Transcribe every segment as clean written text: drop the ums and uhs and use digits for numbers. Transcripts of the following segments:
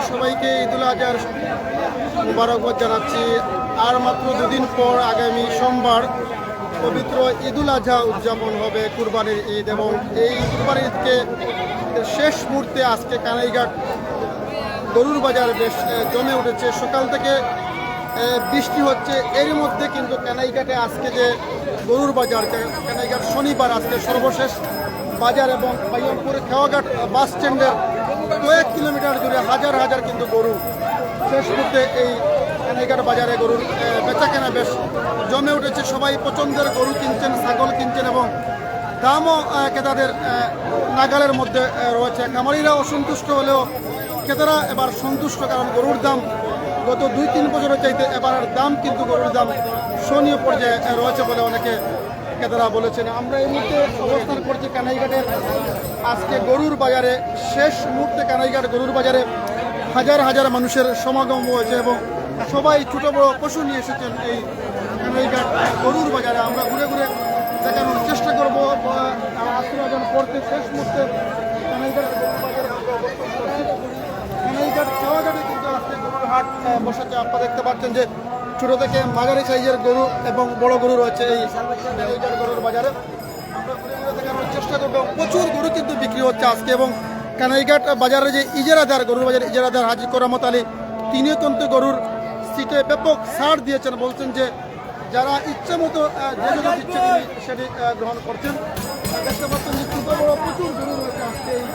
সবাইকে ঈদুল আজহার মুবারকবাদ জানাচ্ছি। আর মাত্র দুদিন পর আগামী সোমবার পবিত্র ঈদুল আজহা উদযাপন হবে, কুরবানির ঈদ। এবং এই কুরবানির ঈদকে শেষ মুহূর্তে আজকে কানাইঘাট গরুর বাজার বেশ জমে উঠেছে। সকাল থেকে বৃষ্টি হচ্ছে, এর মধ্যে কিন্তু কানাইঘাটে আজকে যে গরুর বাজার, কানাইঘাট শনিবার আজকে সর্বশেষ বাজার। এবং বাইয়নপুর খেওয়াঘাট বাস স্ট্যান্ডের কয়েক কিলোমিটার জুড়ে হাজার হাজার কিন্তু গরু শেষ মুহূর্তে এই কানাইঘাট বাজারে গরুর বেচাকেনা বেশ জমে উঠেছে। সবাই পছন্দের গরু কিনছেন, ছাগল কিনছেন এবং দামও ক্রেতাদের নাগালের মধ্যে রয়েছে। খামারিরা অসন্তুষ্ট হলেও ক্রেতারা এবার সন্তুষ্ট, কারণ গরুর দাম গত 2-3 বছরের চাইতে এবারের দাম কিন্তু গরুর দাম শোনীয় পর্যায়ে রয়েছে বলে অনেকে ক্রেতারা বলেছেন। আমরা এই মুহূর্তে অবস্থান করছি কানাইঘাটের আজকে গরুর বাজারে। শেষ মুহূর্তে কানাইঘাট গরুর বাজারে হাজার হাজার মানুষের সমাগম হয়েছে এবং সবাই ছোট বড় পশু নিয়ে এসেছেন এই কানাইঘাট গরুর বাজারে। আমরা ঘুরে ঘুরে দেখানোর চেষ্টা করবো। আশীর্বাদন করতে শেষ মুহূর্তে কানাইঘাট গরুর বাজারে আমরা অবস্থান করছি। কানাইঘাট খেওয়াঘাটে কিন্তু আজকে গরুর হাট বসেছে। আপনারা দেখতে পাচ্ছেন যে ছোট থেকে মাঝারি সাইজের গরু এবং বড় গরু রয়েছে এই কানাইঘাট গরুর বাজারে। আমরা ঘুরে ঘুরে দেখানোর চেষ্টা করবো। প্রচুর গরু কিন্তু বিক্রি হচ্ছে আজকে। এবং কানাইঘাট বাজারে যে ইজারাদার, গরুর বাজার ইজারাদার হাজী করামত আলী, তিনিও কিন্তু গরুর সিটে ব্যাপক ছাড় দিয়েছেন। বলছেন যে যারা ইচ্ছে মতো যেগুলো দিচ্ছে তিনি সেটি গ্রহণ করছেন। দেখতে পাচ্ছেন যে ছোট বড় প্রচুর গরু রয়েছে আজকে এই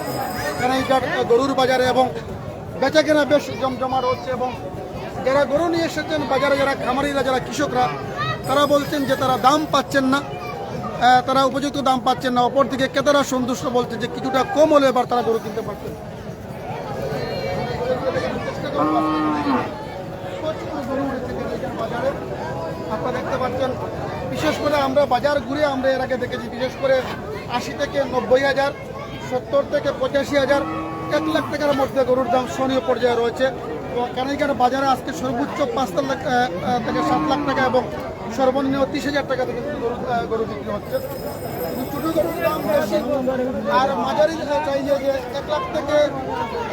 কানাইঘাট গরুর বাজারে এবং বেচাকেনা বেশ জমজমাট হচ্ছে। এবং যারা গরু নিয়ে এসেছেন বাজারে, যারা খামারিরা, যারা কৃষকরা, তারা বলছেন যে তারা দাম পাচ্ছেন না, তারা উপযুক্ত দাম পাচ্ছেন না। অপরদিকে ক্রেতারা সন্তুষ্ট, বলছে যে কিছুটা কম হলে এবার তারা গরু কিনতে পারছেন। আপনারা দেখতে পাচ্ছেন, বিশেষ করে আমরা বাজার ঘুরে আমরা এর আগে দেখেছি, বিশেষ করে 80 থেকে 90,000, 70 থেকে 85,000, 1 লাখ টাকার মধ্যে গরুর দাম শোনীয় পর্যায়ে রয়েছে। এবং কানাইঘাট বাজারে আজকে সর্বোচ্চ 5 লাখ থেকে 7 লাখ টাকা এবং সর্বনিম্ন 30,000 টাকা থেকে গরু বিক্রি হচ্ছে। ছোটো গরুর দাম বেশি আর মাঝারি চাইলে যে 1 লাখ থেকে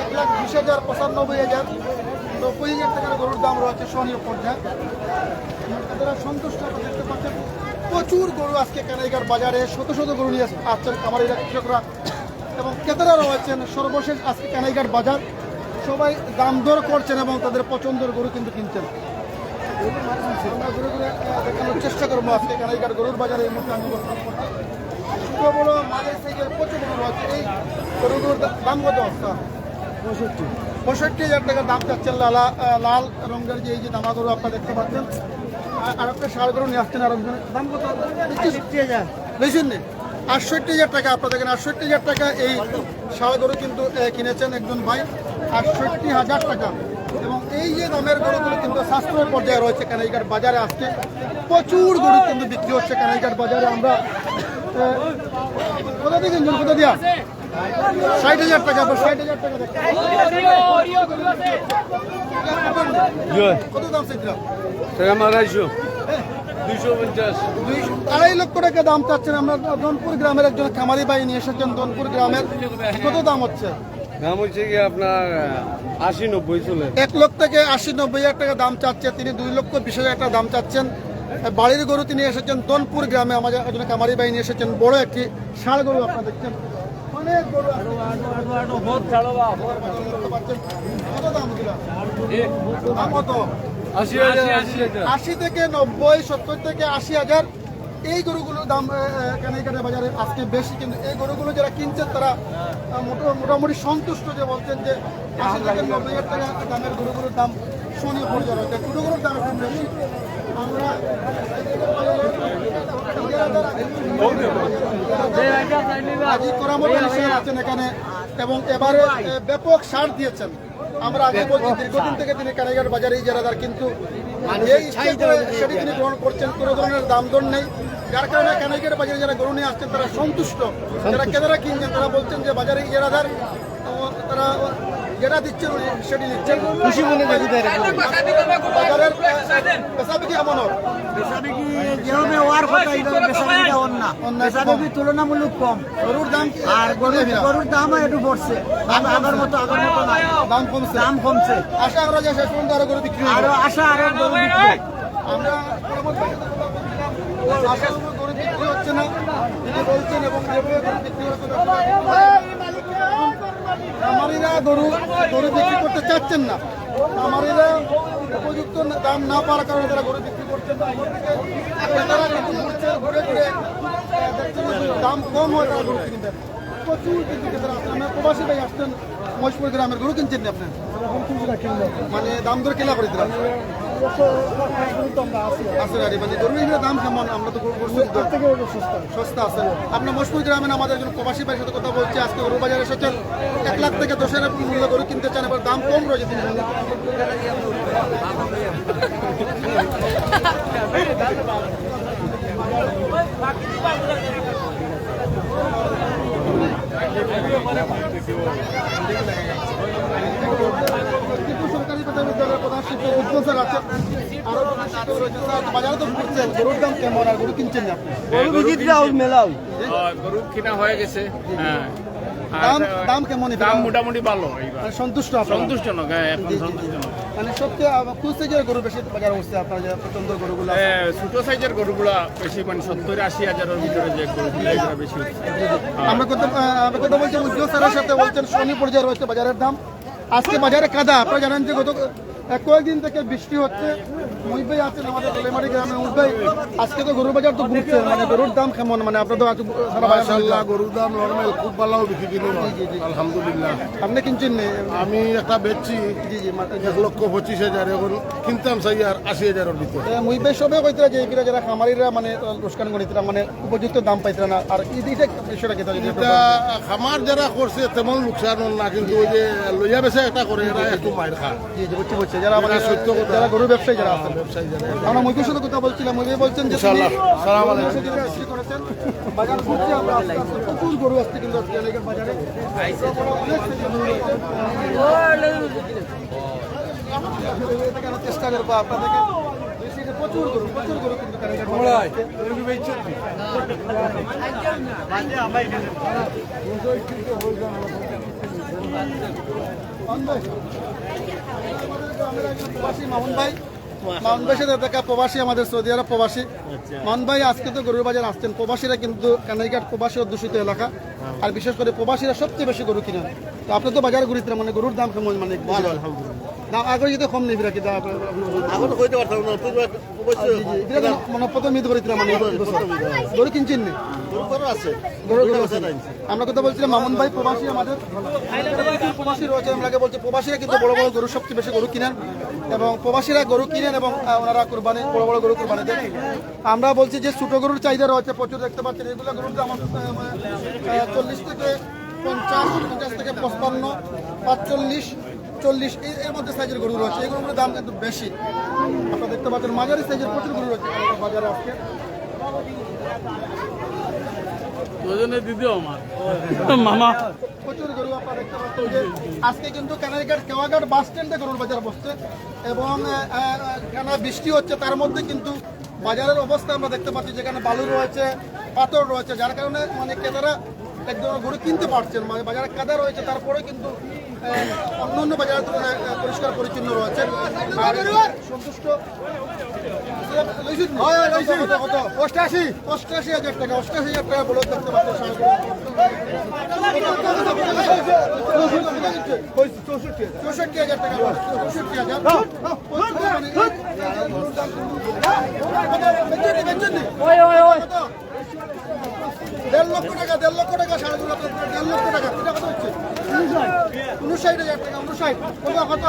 1,20,000, 95,000, 90,000 টাকার গরুর দাম রয়েছে শোনীয় পর্যায়ে। তারা সন্তুষ্ট দেখতে পাচ্ছেন। প্রচুর গরু আজকে কানাইঘাট বাজারে, শত শত গরু নিয়ে আসছেন খামারিরা, কৃষকরা এবং ক্রেতারা রয়েছেন। সর্বশেষ আজকে কানাইঘাট বাজার, সবাই দাম দর করছেন এবং তাদের পছন্দের গরু কিন্তু কিনছেন। আমরা ঘুরে ঘুরে দেখানোর চেষ্টা করবো আজকে কানাইঘাট গরুর বাজারে। এই মুহূর্তে আমি অবস্থান করছি। ছোট বড় মাঝের সাইজের প্রচুর গরু রয়েছে। এই গরুগুলোর দাম কত অবস্থা? 65,000 টাকার দাম চাচ্ছেন। লাল রঙের যে এই যে দামা গরু আপনারা দেখতে পাচ্ছেন। আর একটা ষাঁড় গরু নিয়ে আসছেন আরেকজনের, দাম কত? 60,000 বেশি নেই, 68,000 টাকা। আপনারা দেখেন 68,000 টাকা এই ষাঁড় গরু কিন্তু কিনেছেন একজন ভাই, 68,000 টাকা। এবং এই যে দামের গরুগুলো কিন্তু সাশ্রয় পর্যায়ে রয়েছে কানাইঘাট বাজারে। আজকে প্রচুর গরু কিন্তু বিক্রি হচ্ছে কানাইঘাট বাজারে। আমরা কোথা থেকে কিনছেন, কোথা দিয়া? 60,000 টাকা। 60,000 টাকা কত দাম চাইছিলাম? 2.5 লক্ষ টাকা দাম চাচ্ছেন। আমরা দনপুর গ্রামের একজন খামারি ভাই নিয়ে এসেছেন। দনপুর গ্রামের কত দাম হচ্ছে? দাম হচ্ছে কি আপনার 80-90 চলে। 1 লক্ষ থেকে 80-90,000 টাকা দাম চাচ্ছে তিনি। 2,20,000 টাকা দাম চাচ্ছেন। বাড়ির গরু তিনি এসেছেন দনপুর গ্রামে। আমাদের একজন খামারি ভাই নিয়ে এসেছেন বড় একটি ষাঁড় গরু। আপনারা দেখছেন অনেক গরু। কত দাম দিল? দাম কত? 80 থেকে 90, 70 থেকে 80,000 এই গরুগুলোর দাম কানাইঘাটের বাজারে আজকে বেশি। কিন্তু এই গরুগুলো যারা কিনছেন তারা মোটামুটি সন্তুষ্ট, যে বলছেন যে 80 থেকে 90,000 টাকা দামের গরুগুলোর দাম শোনীয় পর্যায়ে রয়েছে। ছোটো গরুর দাম একটু বেশি। আমরা হাজী করামত আলী সাহেব আছেন এখানে এবং এবারে ব্যাপক ছাড় দিয়েছেন। আমরা আগে বলছি দীর্ঘদিন থেকে তিনি কানাইঘাট বাজারে ইজারাদার, কিন্তু এই সেটি তিনি গ্রহণ করছেন। কোনো ধরনের দাম দর নেই, যার কারণে কানাইঘাট বাজারে যারা গরু নিয়ে আসছেন তারা সন্তুষ্ট। যারা ক্রেতারা কিনছেন তারা বলছেন যে বাজারে ইজারাদার, তারা যেটা দিচ্ছেন উনি সেটি দিচ্ছেন খুশি মনে করি বাজারের বেচাবিকি কেমন হয়? বেচাবিকি যেভাবে হওয়ার কথা এইভাবে বেচাবিকিটা হন না বেচাবিকি তুলনামূলক কম গরুর দাম কি? আর গরুর দাম একটু বড়ছে আগের মতো নাই দাম কমছে দাম কমছে আশা করা যায় শেষ পর্যন্ত আরো গরু বিক্রি হবে। আরো আশা আরো গরু বিক্রি। আমরা আশা করব গরু বিক্রি হচ্ছে না তিনি বলছেন এবং যেভাবে গরু বিক্রি হচ্ছে খামারিরা গরু বিক্রি করতে চাচ্ছেন না। খামারিরা উপযুক্ত দাম না পাওয়ার কারণে তারা গরু বিক্রি করছেন না। ক্রেতারা কিন্তু ঘুরছেন, ঘুরে ঘুরে দেখছেন যে দাম কম হয় তারা গরু কিনবেন। প্রচুর কিন্তু ক্রেতারা আসছেন। আমরা প্রবাসী ভাই আসছেন মহেশপুর গ্রামের গরু কিনছেন না আপনার মানে দাম দর কেনা করে দিলাম আছে গাড়ি মানে গরু এগুলোর দাম কেমন? আমরা তো সস্তা আছে। আপনার মহেশপুর গ্রামে আমাদের একজন প্রবাসী ভাইয়ের সাথে কথা বলছি আজকে গরু বাজারে এসেছেন 1 লাখ থেকে 10,000 মূল্য গরু কিনতে চান এবার দাম কম রয়েছে তিনি বললেন। সরকারি বিদ্যালয়ের প্রধান শিক্ষক উজ্জ্বল স্যার আছেন আরো শিক্ষক রয়েছে স্যার বাজারে তো ঘুরছেন গরুর দাম কেমন আর গরু কিনছেন না আপনি? গরু কিনা হয়ে গেছে। হ্যাঁ দাম কেমন? দাম মোটামুটি ভালো এইবার। মানে সন্তুষ্ট আপনারা? সন্তুষ্টজনক, হ্যাঁ এখন সন্তুষ্টজনক। মানে সত্যি কোন সাইজের গরু বেশি বাজারে উঠছে আপনার যে পছন্দের গরুগুলো? ছোট সাইজের গরুগুলা বেশি মানে 70-80 হাজারের ভিতরে যে গরুগুলো এগুলো বেশি হচ্ছে। আমরা কথা বলছি উজ্জ্বল স্যারের সাথে বলছেন শনি পর্যায়ে রয়েছে বাজারের দাম। আজকে বাজারে কাদা আপনারা জানেন যে গত কয়েকদিন থেকে বৃষ্টি হচ্ছে। মুহিত ভাই আছেন আমাদের দলেমারি গ্রামে। মুহিত ভাই আজকে তো গরুর বাজার তো ঘুরছে মানে গরুর দাম কেমন? মানে আপনার তো সারা মাশাআল্লাহ গরুর দাম নরমাল খুব ভালো বিক্রি কিনুন আলহামদুলিল্লাহ। আপনি কিনছেন নি? আমি একটা বেচছি জি 1,25,000 এখন কিনতাম চাই আর 80,000 ভিতরে। মুহিত ভাই সবে কইতরা যে এগুলা যারা খামারিরা মানে লোকসান গণিতরা মানে উপযুক্ত দাম পাইতরা না আর এটা বিষয়টা কি? এটা খামার যারা করছে তেমন লোকসান না কিন্তু ওই যে লইয়া বেচা এটা করে এরা একটু মাইর খায়। জি বুঝছি যারা আমাদের সত্য কথা। যারা গরু ব্যবসায়ী যারা আছেন ব্যবসায়ী যারা আমরা মুহিতের সাথে কথা বলছিলাম। মুহিত ভাই বলছেন যে ইনশাআল্লাহ। সালাম আলাইকুম। বিক্রি করেছেন বাজার ঘুরছে আমরা আস্তে আস্তে প্রচুর গরু আসছে কিন্তু অনেকের বাজারে চেষ্টা করবো আপনাদেরকে প্রচুর গরু কিন্তু মামুন ভাই সাথে দেখা প্রবাসী আমাদের সৌদি আরব প্রবাসী মামুন ভাই আজকে তো গরুর বাজার আসছেন। প্রবাসীরা কিন্তু কানাইঘাট প্রবাসী অধ্যুষিত এলাকা আর বিশেষ করে প্রবাসীরা সবচেয়ে বেশি গরু কিনেন। তো আপনি তো বাজারে ঘুরিতে মানে গরুর দাম কেমন? মানে ভালো আলহামদুলিল্লাহ। দাম আগে যদি কম নেই বিরা কিন্তু মানে প্রথম ঈদ করিতে মানে গরু কিনছেন নি? আমরা কথা বলছিলাম মামুন ভাই প্রবাসী আমাদের প্রবাসী রয়েছে। আমরা বলছি প্রবাসীরা কিন্তু বড় বড় গরু সবচেয়ে বেশি গরু কিনেন এবং প্রবাসীরা গরু কিনেন এবং ওনারা কোরবানি বড় বড় গরু কোরবানি দেন। আমরা বলছি যে ছোট গরুর চাহিদা রয়েছে প্রচুর দেখতে পাচ্ছেন। এগুলো গরুর দাম 40 থেকে 50 থেকে 55 45 40 এর মধ্যে সাইজের গরু রয়েছে। এই গরুগুলোর দাম কিন্তু বেশি। আপনারা দেখতে পাচ্ছেন মাঝারি সাইজের প্রচুর গরু রয়েছে বাজারে আজকে। মামা প্রচুর গরু আপনারা দেখতে পাচ্ছেন যে আজকে কিন্তু কানাইঘাট কেওয়াঘাট বাস স্ট্যান্ডে গরুর বাজার বসছে এবং কেন বৃষ্টি হচ্ছে তার মধ্যে কিন্তু বাজারের অবস্থা আমরা দেখতে পাচ্ছি যেখানে বালু রয়েছে পাথর রয়েছে যার কারণে মানে ক্রেতারা একদম গরু কিনতে পারছেন। মানে বাজারে কাদা রয়েছে তারপরে কিন্তু অন্য বাজারের তুলনায় পরিষ্কার পরিচ্ছন্ন রয়েছে। সন্তুষ্ট 88,000 টাকা 88,000 টাকা বলে দেখতে পাচ্ছেন। 64,000 টাকা 64,000 1.5 লক্ষ টাকা 1.5 লক্ষ টাকা 1.5 লক্ষ টাকা এটা কত হচ্ছে? 59,000 টাকা 59 কত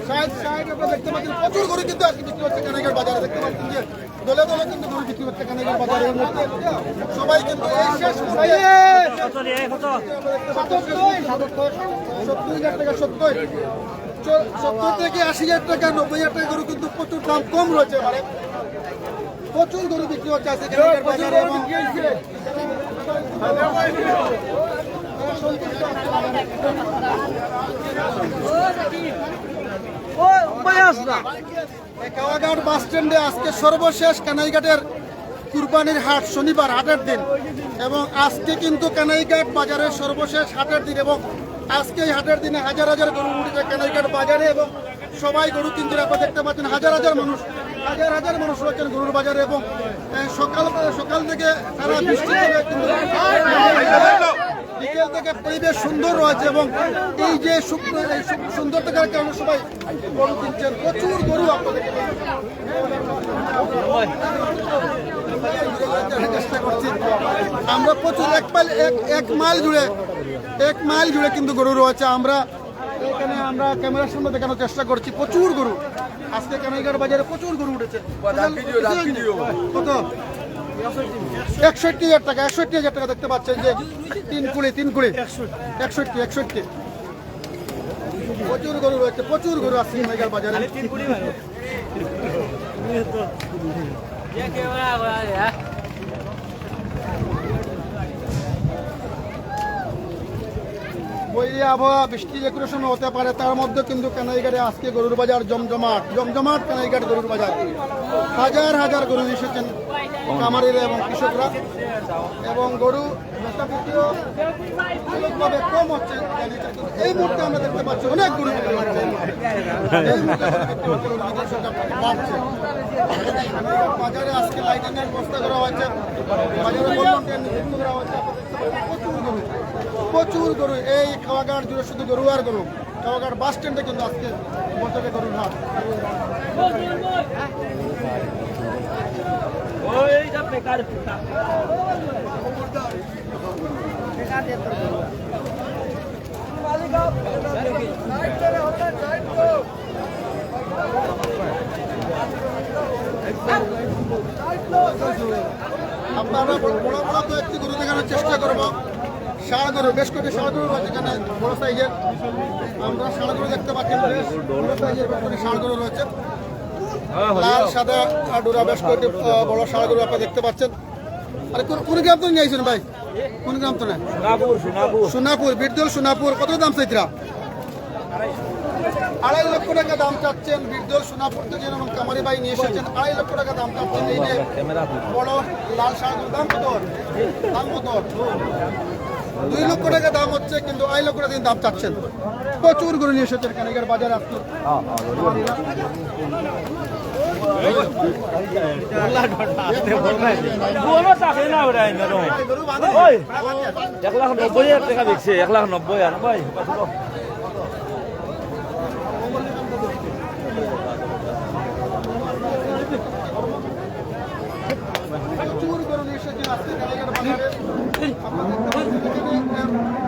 60 আপনারা দেখতে পাচ্ছেন প্রচুর গরু কিন্তু আজকে বিক্রি হচ্ছে কানাইঘাট বাজারে। দেখতে পাচ্ছেন যে দলে দলে কিন্তু গরু বিক্রি হচ্ছে কানাইঘাট বাজারের মধ্যে সবাই কিন্তু এই শেষ 70,000 টাকা 70 থেকে 80,000 টাকা 90,000 টাকা গরু কিন্তু প্রচুর দাম কম রয়েছে। মানে প্রচুর গরু বিক্রি হচ্ছে আজকে কানাইঘাট বাজারে। সন্তুষ্ট কাওয়াঘাট বাস স্ট্যান্ডে আজকে সর্বশেষ কানাইঘাটের কুরবানির হাট, শনিবার হাটের দিন, এবং আজকে কিন্তু কানাইঘাট বাজারের সর্বশেষ হাটের দিন, এবং আজকে এই হাটের দিনে হাজার হাজার গরু উঠেছে কানাইঘাট বাজারে, এবং সবাই গরু কিনতে আপনারা দেখতে পাচ্ছেন হাজার হাজার মানুষ রয়েছেন গরুর বাজারে, এবং সকাল থেকে সারা বৃষ্টি করে কিন্তু বিকেল থেকে পরিবেশ সুন্দর রয়েছে, এবং এই যে সুন্দর থাকার কারণে সবাই গরু কিনছেন, প্রচুর গরু আপনাদের চেষ্টা করছি আমরা, প্রচুর এক মাইল জুড়ে কিন্তু গরু রয়েছে। আমরা এখানে ক্যামেরার সামনে দেখানোর চেষ্টা করছি, প্রচুর গরু আজকে কানাইঘাট বাজারে প্রচুর গরু উঠেছে। কত? 61,000 টাকা, 61,000 টাকা দেখতে পাচ্ছেন যে 3 কুড়ি 61 প্রচুর গরু রয়েছে, প্রচুর গরু আজকে কানাইঘাট বাজারে। বৈরী আবহাওয়া, বৃষ্টি যে কোনো সময় হতে পারে, তার মধ্যে কিন্তু কানাইঘাটে আজকে গরুর বাজার জমজমাট কানাইঘাট গরুর বাজার। হাজার হাজার গরু এসেছেন খামারিরা এবং কৃষকরা, এবং গরু বেচাবিক্রিও অনেকভাবে কম হচ্ছে। এই মুহূর্তে আমরা দেখতে পাচ্ছি অনেক গরু বিক্রি হচ্ছে, এই মুহূর্তে বাড়ছে। বাজারে আজকে লাইটিংয়ের ব্যবস্থা করা হয়েছে, বাজারে বললাম করা হয়েছে। প্রচুর গরু এই কাওয়াঘাট জুড়ে, শুধু গরু আর গরু। কাওয়াঘাট বাস স্ট্যান্ডে কিন্তু আজকে বছরে গরুর হাট। আপনারা বড় বড় কয়েকটি গরু দেখানোর চেষ্টা করবো। ষাঁড় গরু, বেশ কয়েকটি ষাঁড় গরু রয়েছে এখানে, বড় সাইজের। আমরা ষাঁড় গরু দেখতে পাচ্ছি, বেশ বড় সাইজের ষাঁড় গরু রয়েছে, লাল সাদা ডোরা, বেশ কয়েকটি বড় ষাঁড় গরু আপনারা দেখতে পাচ্ছেন। আরে কোন গ্রাম তো নিয়ে আইছেন ভাই? কোন গ্রাম তো না? সোনাপুর, বিরদল সোনাপুর। কত দাম চাইতরা? 2.5 লক্ষ টাকা দাম চাচ্ছেন। বিরদল সোনাপুর থেকে যেমন কামারি ভাই নিয়ে এসেছেন, 2.5 লক্ষ টাকা দাম চাচ্ছেন। এই যে বড় লাল ষাঁড় গরুর দাম কত? 2 লক্ষ টাকা দাম হচ্ছে, কিন্তু 2.5 লক্ষ টাকা দাম চাচ্ছেন। প্রচুর গরু নিয়ে এসেছেন কানাইঘাট বাজারে আজকে।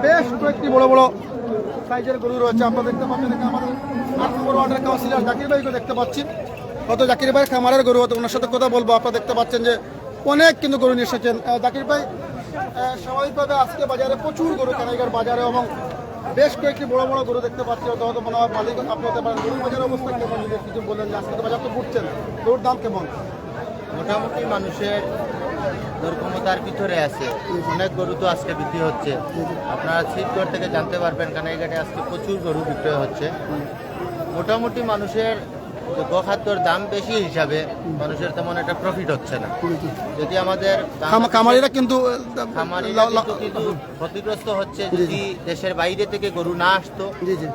বেশ কয়েকটি বড় বড় সাইজের গরু রয়েছে, আপনারা দেখতে পাচ্ছেন। আমাদের 8 নম্বর ওয়ার্ডের কাউন্সিলর জাকির ভাইকে দেখতে পাচ্ছি। কত জাকির ভাই খামারের গরু, হতো ওনার সাথে কথা বলবো। আপনারা দেখতে পাচ্ছেন যে অনেক কিন্তু গরু নিয়ে এসেছেন জাকির ভাই। স্বাভাবিকভাবে আজকে বাজারে প্রচুর গরু কানাইঘাট বাজারে, এবং বেশ কয়েকটি বড় বড় গরু দেখতে পাচ্ছি। হয়তো মনে হয় মালিক আপনি হতে পারেন। গরুর বাজারের অবস্থা কেমন, যদি কিছু বললেন যে আজকে বাজার তো ঘুরছেন, গরুর দাম কেমন? মোটামুটি মানুষের দরক্ষমতার ভিতরে আছে, অনেক গরু তো আজকে বিক্রি হচ্ছে। আপনারা ছিটগড় থেকে জানতে পারবেন কানাইঘাটে আজকে প্রচুর গরু বিক্রয় হচ্ছে। মোটামুটি মানুষের গোখাদ্যর দাম বেশি হিসাবে মানুষের তেমন একটা প্রফিট হচ্ছে না। যদি আমাদের খামারিরা কিন্তু ক্ষতিগ্রস্ত হচ্ছে। যদি দেশের বাইরে থেকে গরু না আসতো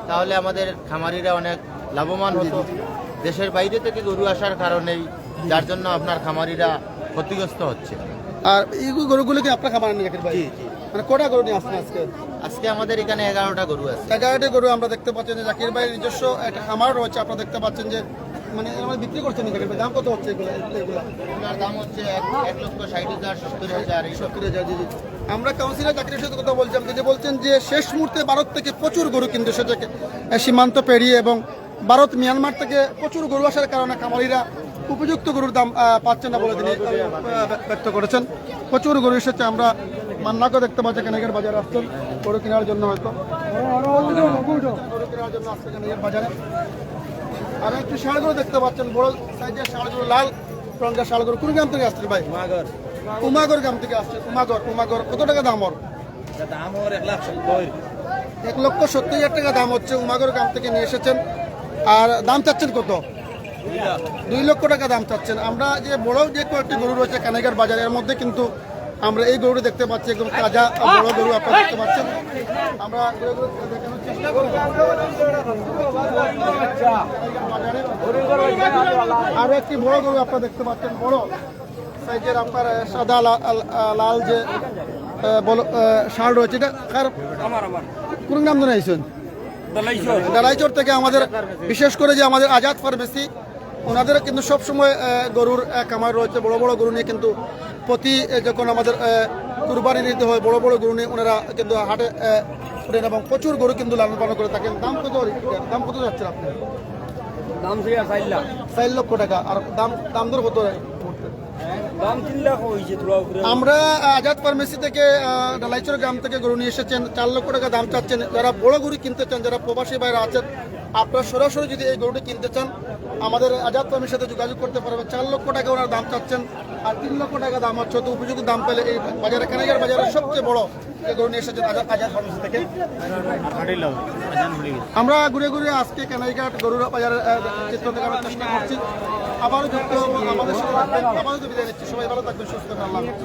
তাহলে আমাদের খামারিরা অনেক লাভবান হতো। দেশের বাইরে থেকে গরু আসার কারণেই, যার জন্য আপনার খামারিরা ক্ষতিগ্রস্ত হচ্ছে। আর এই গরুগুলো কি আপনার খামার নিয়ে ভাই? মানে কটা গরু নিয়ে আসছেন আজকে? আজকে আমাদের এখানে 11টা গরু আছে। 11টি গরু আমরা দেখতে পাচ্ছেন যে জাকির ভাইয়ের নিজস্ব একটা খামার রয়েছে। আপনারা দেখতে পাচ্ছেন যে মানে আমরা বিক্রি করছেন জাকির ভাই। দাম কত হচ্ছে এগুলো? এগুলোর দাম হচ্ছে 1,60,000, 70,000, 70,000। জি জি, আমরা কাউন্সিলর জাকিরের সাথে কথা বলছিলাম, তিনি বলছেন যে শেষ মুহূর্তে ভারত থেকে প্রচুর গরু কিন্তু সেটাকে সীমান্ত পেরিয়ে, এবং ভারত মিয়ানমার থেকে প্রচুর গরু আসার কারণে খামারিরা উপযুক্ত গরুর দাম পাচ্ছেন না বলে তিনি ব্যক্ত করেছেন। প্রচুর গরু এসেছে। আমরা মান্নাকে দেখতে পাচ্ছি কানাইঘাট বাজারে আসছেন গরু কেনার জন্য, হয়তো গরু কেনার জন্য আসছে কানাইঘাট বাজারে। আর একটু ষাঁড় গরু দেখতে পাচ্ছেন, বড় সাইজের ষাঁড় গরু, লাল রঙের ষাঁড় গরু। কোন গ্রাম থেকে আসছে ভাই? উমাগর গ্রাম থেকে আসছে। উমাগর কত টাকা দাম ওর? 1,70,000 টাকা দাম হচ্ছে। উমাগর গ্রাম থেকে নিয়ে এসেছেন। আর দাম চাচ্ছেন কত? 2 লক্ষ টাকা দাম চাচ্ছেন। আমরা যে বড় যে কয়েকটি গরু রয়েছে কানাইঘাট বাজার, এর মধ্যে কিন্তু আমরা এই গরুটি দেখতে পাচ্ছি, একদম তাজা বড় গরু আপনারা দেখতে পাচ্ছেন। আমরা গরুগুলো দেখানোর চেষ্টা করব। আরো একটি বড় গরু আপনারা দেখতে পাচ্ছেন, বড় সাইজের আপনার সাদা লাল যে ষাঁড় রয়েছে। এটা কার কোন নাম ধরে আইসেন? ডালাইচর থেকে আমাদের, বিশেষ করে যে আমাদের আজাদ ফার্মেসি, ওনাদের কিন্তু সবসময় গরুর খামার রয়েছে। বড় বড় গরু নিয়ে কিন্তু প্রতি যখন আমাদের কুরবানি নিতে হয়, বড় বড় গরু নিয়ে ওনারা কিন্তু হাটে ওঠেন এবং প্রচুর গরু কিন্তু লালন পালন করে থাকেন। দাম কত যাচ্ছে আপনার? দাম 4 লক্ষ টাকা। আর দাম দর কত? দাম 3 লাখ হয়েছে। আমরা আজাদ ফার্মেসি থেকে ডালাইচর গ্রাম থেকে গরু নিয়ে এসেছেন, 4 লক্ষ টাকা দাম চাচ্ছেন। যারা বড় গরু কিনতে চান, যারা প্রবাসী বাইরে আছেন, আপনারা সরাসরি যদি এই গরুটি কিনতে চান আমাদের আজাদ ফার্মের সাথে যোগাযোগ করতে পারবেন। 4 লক্ষ টাকা ওনার দাম চাচ্ছেন, আর 3 লক্ষ টাকা দাম হচ্ছে। তো উপযুক্ত দাম পেলে এই বাজারে, কানাইঘাট বাজারের সবচেয়ে বড় যে গরু নিয়ে এসেছেন আজাদ ফার্মেসি থেকে। আমরা ঘুরে ঘুরে আজকে কানাইঘাট গরুর বাজারের চিত্র দেখানোর চেষ্টা করছি। আবারও যুক্ত হবো, আমাদের সাথে থাকবেন। আবারও বিদায় নিচ্ছি। সবাই ভালো থাকবেন, সুস্থ থাকবেন। আল্লাহ হাফেজ।